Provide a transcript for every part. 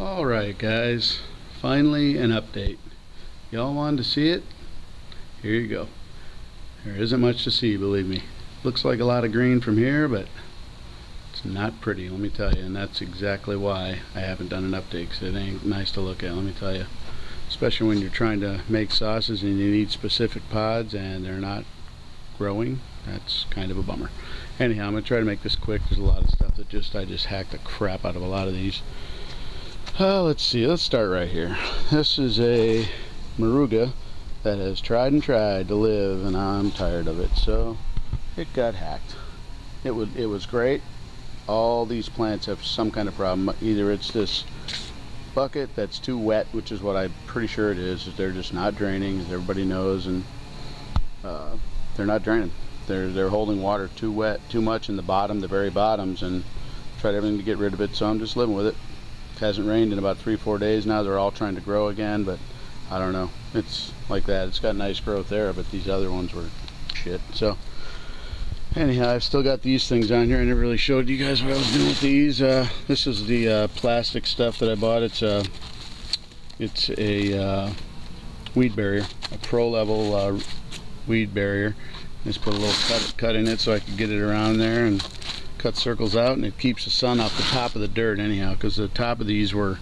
Alright guys, finally an update. Y'all wanted to see it? Here you go. There isn't much to see, believe me. Looks like a lot of green from here, but it's not pretty, let me tell you, and that's exactly why I haven't done an update, because it ain't nice to look at, let me tell you. Especially when you're trying to make sauces and you need specific pods and they're not growing. That's kind of a bummer. Anyhow, I'm going to try to make this quick. There's a lot of stuff that I just hacked the crap out of a lot of these. Let's see, let's start right here. This is a Moruga that has tried and tried to live, and I'm tired of it, so it got hacked. It was great. All these plants have some kind of problem. Either it's this bucket that's too wet, which is what I'm pretty sure it is they're just not draining, as everybody knows, and they're not draining. They're holding water too wet, too much in the bottom, the very bottoms, and tried everything to get rid of it, so I'm just living with it. It hasn't rained in about 3-4 days now. They're all trying to grow again, but I don't know, it's like that. It's got nice growth there, but these other ones were shit. So anyhow, I've still got these things on here. I never really showed you guys what I was doing with these. This is the plastic stuff that I bought. It's a weed barrier, a pro level weed barrier. Just put a little cut in it so I could get it around there and cut circles out, and it keeps the sun off the top of the dirt anyhow, because the top of these were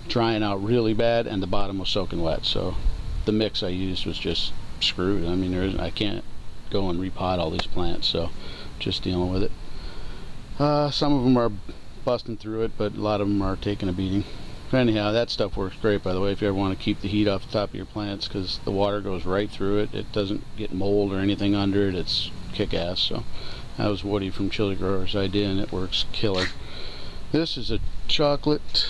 drying out really bad and the bottom was soaking wet, so the mix I used was just screwed. I mean, I can't go and repot all these plants, so just dealing with it. Some of them are busting through it, but a lot of them are taking a beating. Anyhow, that stuff works great, by the way, if you ever want to keep the heat off the top of your plants, because the water goes right through it. It doesn't get mold or anything under it. It's kick-ass. So that was Woody from Chili Grower's idea, and it works killer. This is a chocolate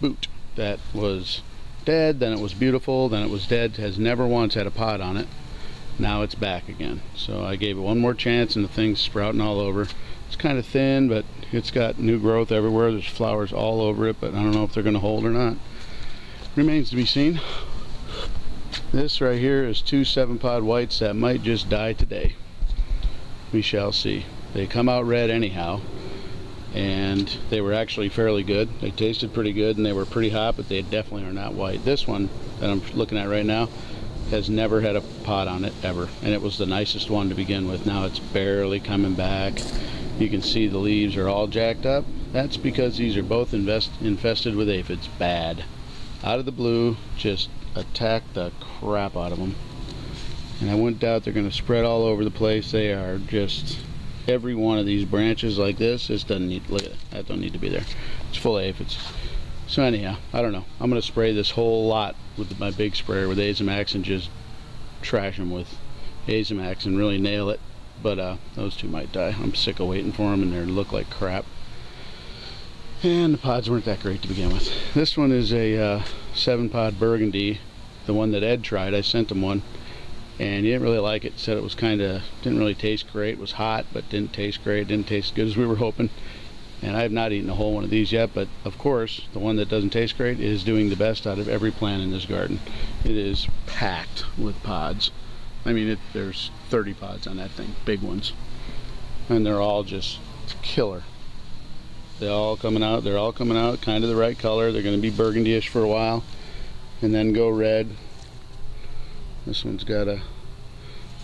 boot that was dead, then it was beautiful, then it was dead, has never once had a pod on it. Now it's back again. So I gave it one more chance, and the thing's sprouting all over. It's kind of thin, but it's got new growth everywhere. There's flowers all over it, but I don't know if they're going to hold or not. Remains to be seen. This right here is 2 7-pod whites that might just die today. We shall see. They come out red anyhow, and they were actually fairly good. They tasted pretty good, and they were pretty hot, but they definitely are not white. This one that I'm looking at right now has never had a pod on it ever, and it was the nicest one to begin with. Now it's barely coming back. You can see the leaves are all jacked up. That's because these are both infested with aphids. Bad. Out of the blue, just attacked the crap out of them. And I wouldn't doubt they're going to spread all over the place. They are just, every one of these branches like this, doesn't need, look at that, that don't need to be there. It's full of aphids. So anyhow, I don't know. I'm going to spray this whole lot with my big sprayer with Azamax and just trash them with Azamax and really nail it. But those two might die. I'm sick of waiting for them, and they look like crap. And the pods weren't that great to begin with. This one is a 7-pod burgundy, the one that Ed tried. I sent him one, and he didn't really like it. Said it was didn't really taste great. It was hot, but didn't taste great. Didn't taste as good as we were hoping. And I have not eaten a whole one of these yet, but of course, the one that doesn't taste great is doing the best out of every plant in this garden. It is packed with pods. I mean, there's 30 pods on that thing, big ones, and they're all just killer. They're all coming out kind of the right color. They're going to be burgundy-ish for a while and then go red. This one's got a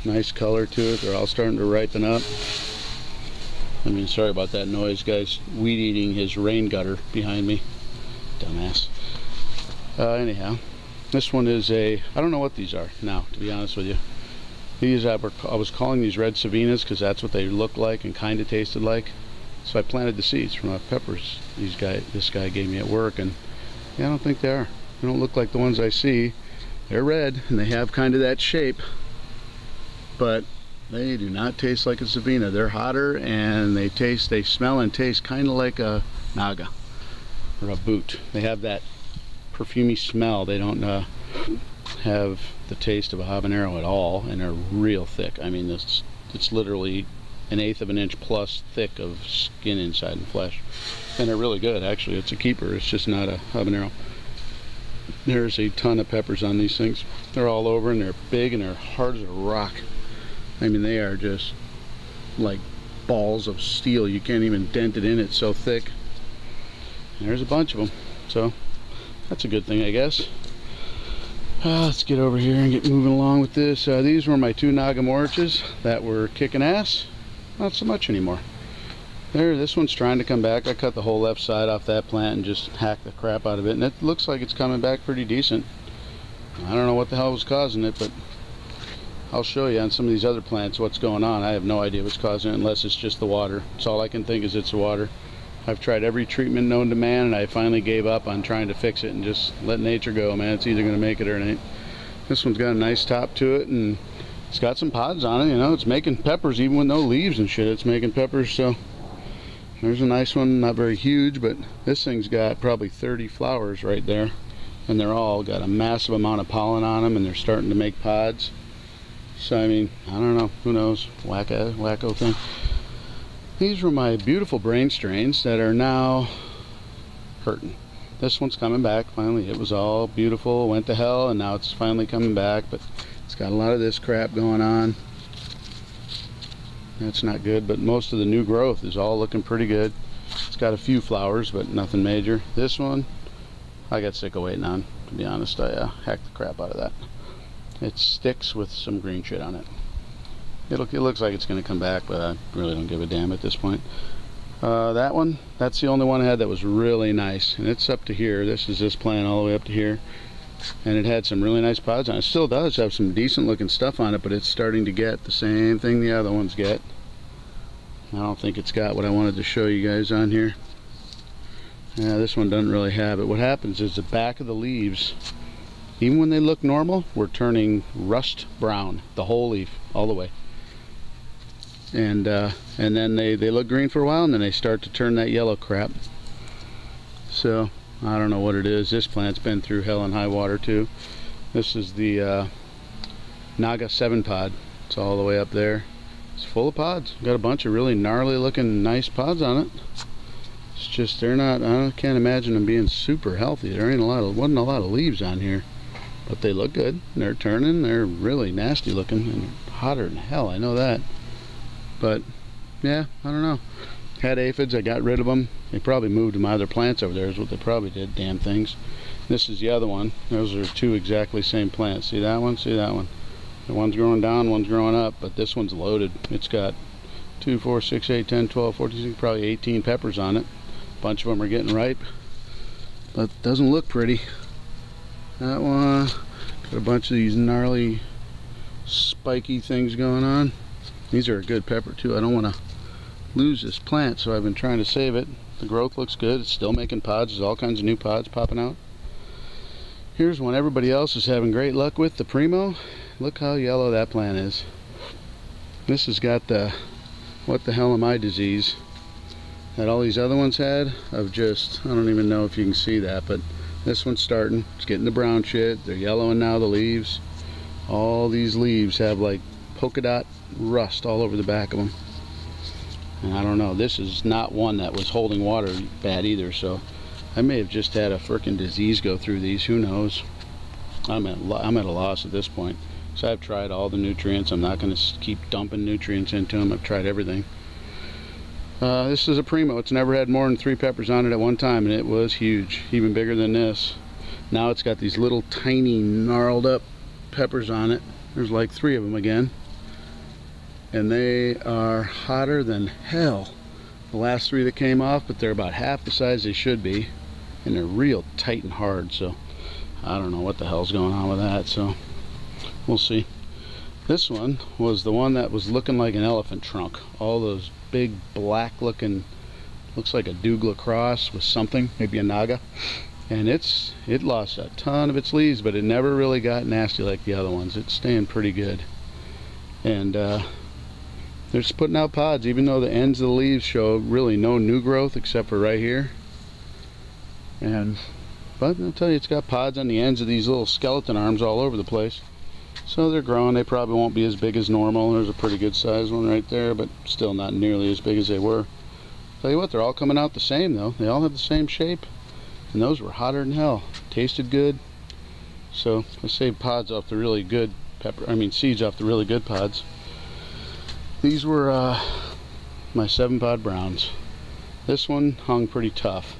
nice color to it. They're all starting to ripen up. I mean, sorry about that noise, guys. Weed eating his rain gutter behind me. Dumbass. Anyhow, this one is I don't know what these are now, to be honest with you. These I was calling these red savinas because that's what they look like and kind of tasted like. So I planted the seeds from my peppers this guy gave me at work, and yeah, I don't think they are. They don't look like the ones I see. They're red and they have kind of that shape, but they do not taste like a savina. They're hotter, and they smell and taste kind of like a naga or a boot. They have that perfumey smell. They don't have the taste of a habanero at all, and they're real thick. I mean, it's literally 1/8 of an inch plus thick of skin inside and flesh, and they're really good. Actually, it's a keeper. It's just not a habanero. There's a ton of peppers on these things. They're all over, and they're big, and they're hard as a rock. I mean, they are just like balls of steel. You can't even dent it in. It's so thick. There's a bunch of them, so that's a good thing, I guess. Let's get over here and get moving along with this. These were my 2 Nagamoriches that were kicking ass. Not so much anymore. There, this one's trying to come back. I cut the whole left side off that plant and just hacked the crap out of it, and it looks like it's coming back pretty decent. I don't know what the hell was causing it, but I'll show you on some of these other plants what's going on. I have no idea what's causing it unless it's just the water. It's all I can think is it's the water. I've tried every treatment known to man, and I finally gave up on trying to fix it and just let nature go, man. It's either going to make it or it ain't. This one's got a nice top to it, and it's got some pods on it. You know, it's making peppers even with no leaves and shit. It's making peppers, so there's a nice one. Not very huge, but this thing's got probably 30 flowers right there, and they're all got a massive amount of pollen on them, and they're starting to make pods. So I mean, I don't know, who knows, wacko thing. These were my beautiful brain strains that are now hurting. This one's coming back finally. It was all beautiful, went to hell, and now it's finally coming back, but it's got a lot of this crap going on. That's not good, but most of the new growth is all looking pretty good. It's got a few flowers, but nothing major. This one, I got sick of waiting on, to be honest. I hacked the crap out of that. It sticks with some green shit on it. It looks like it's going to come back, but I really don't give a damn at this point. That one, that's the only one I had that was really nice, and it's up to here. This is this plant all the way up to here, and it had some really nice pods on it. It still does have some decent looking stuff on it, but it's starting to get the same thing the other ones get. I don't think it's got what I wanted to show you guys on here. Yeah, this one doesn't really have it. What happens is the back of the leaves, even when they look normal, we're turning rust brown, the whole leaf, all the way. And then they look green for a while, and then they start to turn that yellow crap. So I don't know what it is. This plant's been through hell and high water too. This is the Naga 7 pod. It's all the way up there. It's full of pods. Got a bunch of really gnarly looking nice pods on it. It's just they're not, I can't imagine them being super healthy. There ain't wasn't a lot of leaves on here, but they look good. They're turning. They're really nasty looking and hotter than hell, I know that. But yeah, I don't know. Had aphids, I got rid of them. They probably moved to my other plants over there is what they probably did, damn things. This is the other one. Those are 2 exactly same plants. See that one? See that one? The one's growing down, one's growing up, but this one's loaded. It's got 2, 4, 6, 8, 10, 12, 14, probably 18 peppers on it. A bunch of them are getting ripe, but doesn't look pretty. That one, got a bunch of these gnarly spiky things going on. These are a good pepper too. I don't want to lose this plant, so I've been trying to save it. The growth looks good. It's still making pods. There's all kinds of new pods popping out. Here's one everybody else is having great luck with, the Primo. Look how yellow that plant is. This has got the what the hell am I disease that all these other ones had, of just, I don't even know if you can see that, but this one's starting. It's getting the brown shit. They're yellowing now, the leaves. All these leaves have like polka dot rust all over the back of them, and I don't know, this is not one that was holding water bad either, so I may have just had a frickin' disease go through these, who knows. I'm at a loss at this point. So I've tried all the nutrients. I'm not going to keep dumping nutrients into them. I've tried everything. This is a Primo. It's never had more than 3 peppers on it at one time, and it was huge, even bigger than this. Now it's got these little tiny gnarled up peppers on it. There's like 3 of them again, and they are hotter than hell. The last 3 that came off, but they're about half the size they should be, and they're real tight and hard, so I don't know what the hell's going on with that, so we'll see. This one was the one that was looking like an elephant trunk. All those big black looking, looks like a Douglas cross with something, maybe a Naga, and it lost a ton of its leaves, but it never really got nasty like the other ones. It's staying pretty good, and they're just putting out pods, even though the ends of the leaves show really no new growth except for right here. But I'll tell you, it's got pods on the ends of these little skeleton arms all over the place. So they're growing. They probably won't be as big as normal. There's a pretty good sized one right there, but still not nearly as big as they were. Tell you what, they're all coming out the same though. They all have the same shape, and those were hotter than hell. Tasted good. So I saved pods off the really good seeds off the really good pods. These were my 7 pod browns. This one hung pretty tough.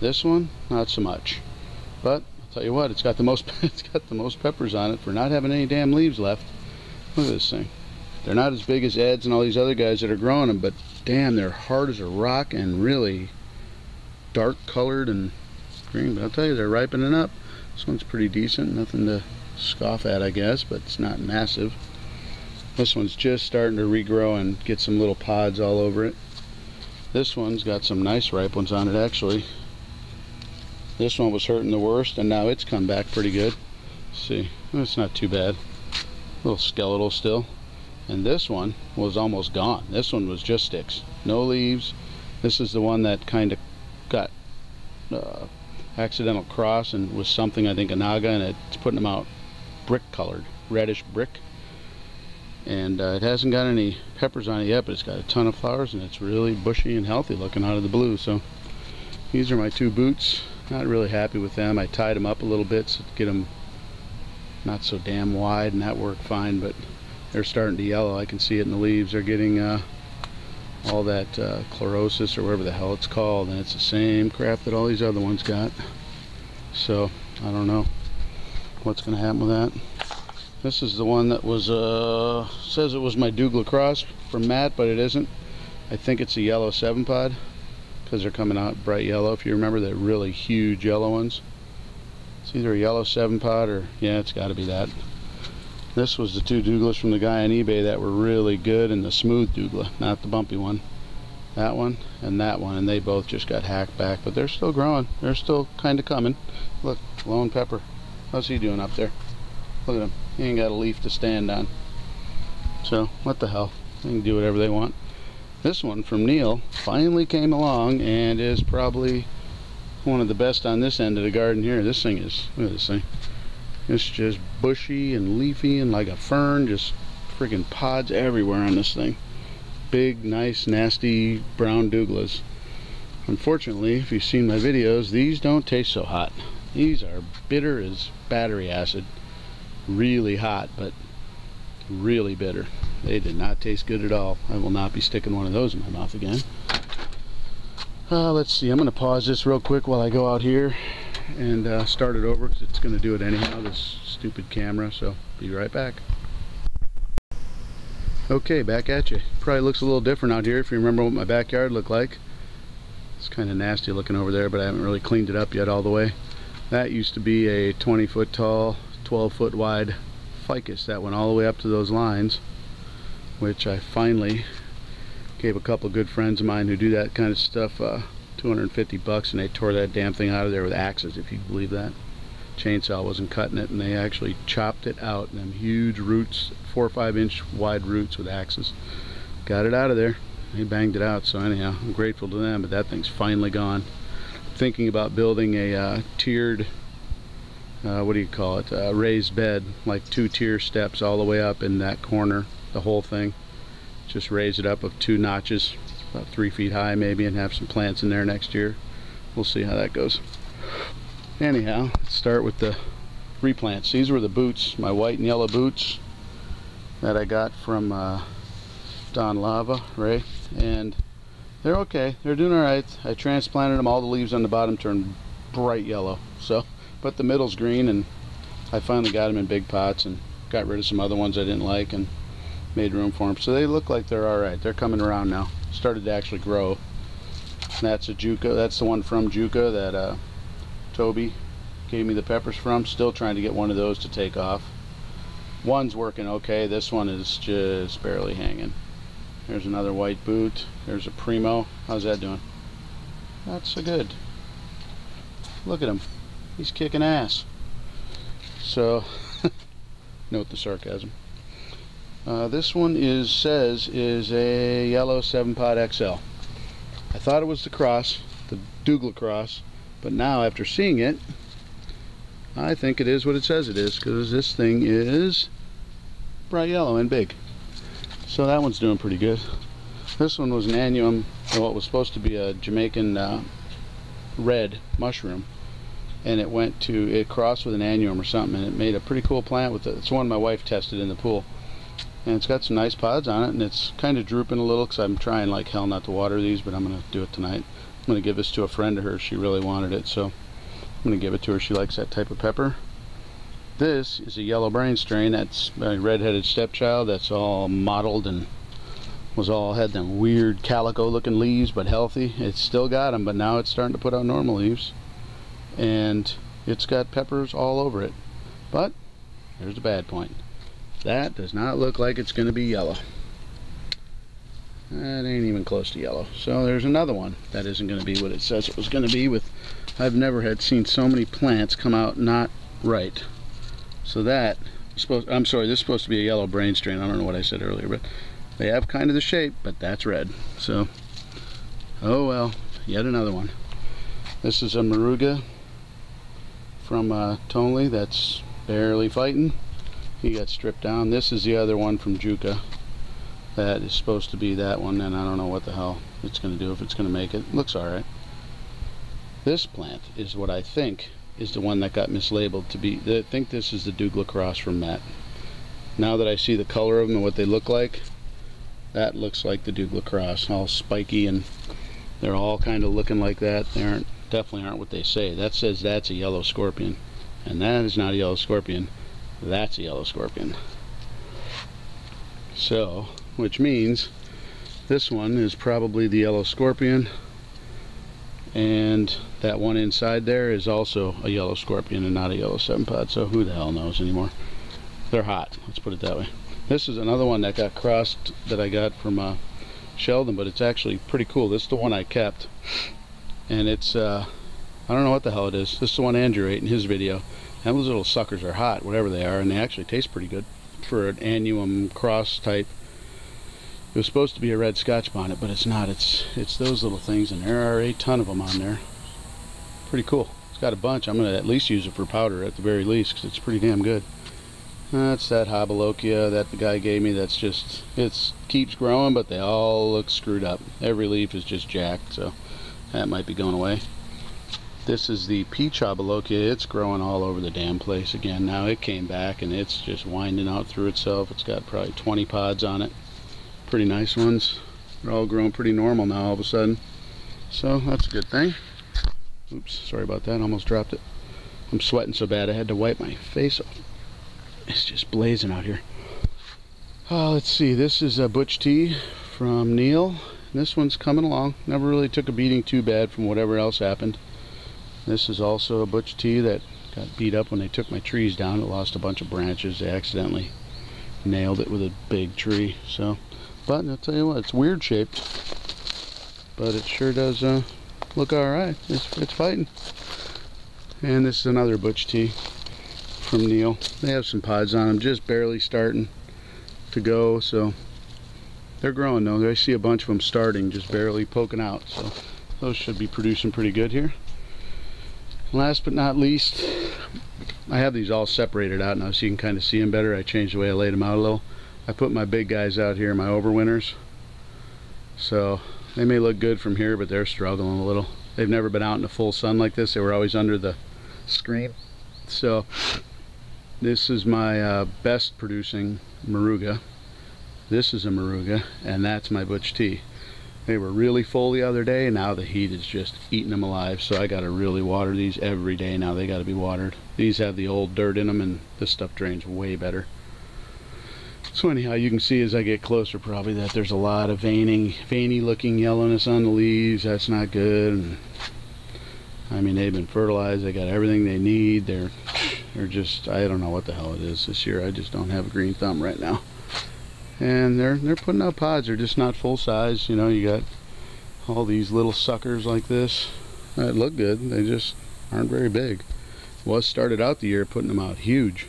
This one, not so much. But I'll tell you what, it's got the most it's got the most peppers on it for not having any damn leaves left. Look at this thing. They're not as big as Ed's and all these other guys that are growing them, but damn, they're hard as a rock and really dark colored and green. But I'll tell you, they're ripening up. This one's pretty decent, nothing to scoff at, I guess, but it's not massive. This one's just starting to regrow and get some little pods all over it. This one's got some nice ripe ones on it, actually. This one was hurting the worst, and now it's come back pretty good. Let's see, it's not too bad. A little skeletal still. And this one was almost gone. This one was just sticks, no leaves. This is the one that kind of got accidental cross and was something, I think, a naga, and it's putting them out brick colored, reddish brick. And it hasn't got any peppers on it yet, but it's got a ton of flowers, and it's really bushy and healthy looking out of the blue. So these are my two boots. Not really happy with them. I tied them up a little bit to get them not so damn wide, and that worked fine, but they're starting to yellow. I can see it in the leaves. They're getting all that chlorosis or whatever the hell it's called, and it's the same crap that all these other ones got. So I don't know what's going to happen with that. This is the one that was says it was my Douglas cross from Matt, but it isn't. I think it's a yellow 7-pod because they're coming out bright yellow. If you remember the really huge yellow ones, it's either a yellow 7-pod or, yeah, it's got to be that. This was the two Douglas from the guy on eBay that were really good, and the smooth Douglas, not the bumpy one. That one and that one, and they both just got hacked back, but they're still growing. They're still kind of coming. Look, Lone Pepper. How's he doing up there? Look at him. He ain't got a leaf to stand on. So, what the hell? They can do whatever they want. This one from Neil finally came along and is probably one of the best on this end of the garden here. This thing is, look at this thing. It's just bushy and leafy and like a fern, just freaking pods everywhere on this thing. Big, nice, nasty brown Douglas. Unfortunately, if you've seen my videos, these don't taste so hot. These are bitter as battery acid. Really hot, but really bitter. They did not taste good at all. I will not be sticking one of those in my mouth again. Let's see, I'm going to pause this real quick while I go out here and start it over, because it's going to do it anyhow, this stupid camera. So be right back. Okay, back at you. Probably looks a little different out here if you remember what my backyard looked like. It's kind of nasty looking over there, but I haven't really cleaned it up yet all the way. That used to be a 20-foot tall, 12-foot wide ficus that went all the way up to those lines, which I finally gave a couple good friends of mine who do that kind of stuff $250, and they tore that damn thing out of there with axes, if you believe that. Chainsaw wasn't cutting it, and they actually chopped it out, and them huge roots, 4 or 5 inch wide roots with axes. Got it out of there. They banged it out. So anyhow, I'm grateful to them, but that thing's finally gone. I'm thinking about building a tiered, what do you call it, raised bed, like 2-tier steps all the way up in that corner, the whole thing. Just raise it up of 2 notches, about 3 feet high maybe, and have some plants in there next year. We'll see how that goes. Anyhow, let's start with the replants. These were the boots, my white and yellow boots that I got from Don Lava, Ray, and they're okay. They're doing all right. I transplanted them. All the leaves on the bottom turned bright yellow, so, but the middle's green, and I finally got them in big pots and got rid of some other ones I didn't like and made room for them. So they look like they're all right. They're coming around now. Started to actually grow. That's a Juca. That's the one from Juca that Toby gave me the peppers from. Still trying to get one of those to take off. One's working okay. This one is just barely hanging. There's another white boot. There's a Primo. How's that doing? That's so good. Look at him. He's kicking ass. So, note the sarcasm. This one says a yellow 7-pod XL. I thought it was the cross, the Douglas cross, but now after seeing it, I think it is what it says it is, because this thing is bright yellow and big. So that one's doing pretty good. This one was an annuum, well, it was supposed to be a Jamaican red mushroom, and it crossed with an annuum or something, and it made a pretty cool plant with it. It's one my wife tested in the pool. and it's got some nice pods on it, and it's kind of drooping a little because I'm trying like hell not to water these, but I'm going to do it tonight. I'm going to give this to a friend of hers. She really wanted it, so I'm going to give it to her. She likes that type of pepper. This is a yellow brain strain. That's a red-headed stepchild. That's all mottled and had them weird calico looking leaves, but healthy. It's still got them, but now it's starting to put out normal leaves, and it's got peppers all over it. But there's the bad point. That does not look like it's going to be yellow. That ain't even close to yellow. So there's another one that isn't going to be what it says it was going to be. I've never seen so many plants come out not right. So I'm sorry, this is supposed to be a yellow brain strain. I don't know what I said earlier, but they have kind of the shape, but that's red. So, oh well, yet another one. This is a Moruga from Tonley that's barely fighting. He got stripped down. This is the other one from Juca that is supposed to be that one, and I don't know what the hell it's going to do, if it's going to make it. Looks alright. This plant is what I think is the one that got mislabeled to be. I think this is the Douglas Cross from Matt. Now that I see the color of them and what they look like, that looks like the Douglas Cross, all spiky, and they're all kind of looking like that. They definitely aren't what they say. That says that's a yellow scorpion, and that is not a yellow scorpion. That's a yellow scorpion. So, which means this one is probably the yellow scorpion, and that one inside there is also a yellow scorpion and not a yellow 7-pod. So who the hell knows anymore? They're hot, let's put it that way. This is another one that got crossed that I got from Sheldon, but it's actually pretty cool. This is the one I kept, and it's I don't know what the hell it is. This is the one Andrew ate in his video. And those little suckers are hot, whatever they are, and they actually taste pretty good for an annuum cross type. It was supposed to be a red Scotch bonnet, but it's not. It's those little things, and there are a ton of them on there. Pretty cool. It's got a bunch. I'm going to at least use it for powder at the very least, because it's pretty damn good. That's that Hobolokia that the guy gave me. That's just, it keeps growing, but they all look screwed up. Every leaf is just jacked, so that might be going away. This is the peach Hobolokia. It's growing all over the damn place again. Now it came back and it's just winding out through itself. It's got probably 20 pods on it. Pretty nice ones. They're all growing pretty normal now all of a sudden. So that's a good thing. Oops, sorry about that. Almost dropped it. I'm sweating so bad I had to wipe my face off. It's just blazing out here. Let's see. This is a Butch Tea from Neil. This one's coming along. Never really took a beating too bad from whatever else happened. This is also a Butch Tea that got beat up when they took my trees down. It lost a bunch of branches. They accidentally nailed it with a big tree. So, but I'll tell you what, it's weird shaped, but it sure does look alright. It's fighting. And this is another Butch Tea from Neil. They have some pods on them, just barely starting to go. So they're growing though. I see a bunch of them starting, just barely poking out. So those should be producing pretty good here. Last but not least, I have these all separated out now so you can kind of see them better. I changed the way I laid them out a little. I put my big guys out here, my overwinters. So they may look good from here, but they're struggling a little. They've never been out in the full sun like this. They were always under the screen. So this is my best producing Moruga. This is a Moruga, and that's my Butch Tea. They were really full the other day, and now the heat is just eating them alive. So I got to really water these every day now. They got to be watered. These have the old dirt in them, and this stuff drains way better. So anyhow, you can see as I get closer probably that there's a lot of veiny looking yellowness on the leaves. That's not good. And I mean, they've been fertilized. They got everything they need. They're just, I don't know what the hell it is this year. I just don't have a green thumb right now. And they're putting out pods. They're just not full size. You know, you got all these little suckers like this that look good. They just aren't very big. Was started out the year putting them out huge.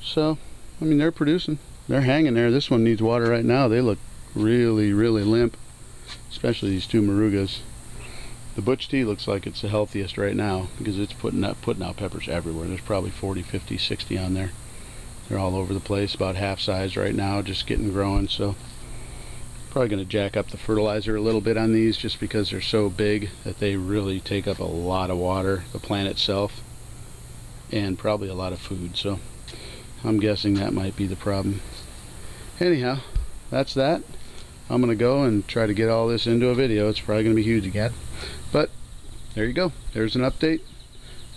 So I mean, they're producing. They're hanging there. This one needs water right now. They look really limp, especially these two Morugas. The Butch Tea looks like it's the healthiest right now because it's putting out peppers everywhere. There's probably 40, 50, 60 on there. They're all over the place, about half size right now, just getting growing. So probably going to jack up the fertilizer a little bit on these just because they're so big that they really take up a lot of water, the plant itself, and probably a lot of food. So I'm guessing that might be the problem. anyhow, that's that. I'm gonna go and try to get all this into a video. It's probably gonna be huge again, but there you go. There's an update.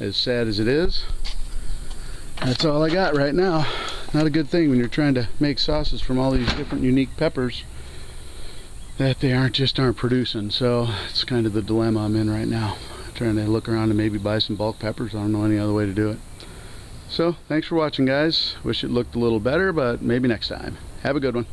As sad as it is, that's all I got right now. Not a good thing when you're trying to make sauces from all these different unique peppers that they aren't producing. So it's kind of the dilemma I'm in right now. I'm trying to look around and maybe buy some bulk peppers. I don't know any other way to do it. So thanks for watching, guys. Wish it looked a little better, but maybe next time. Have a good one.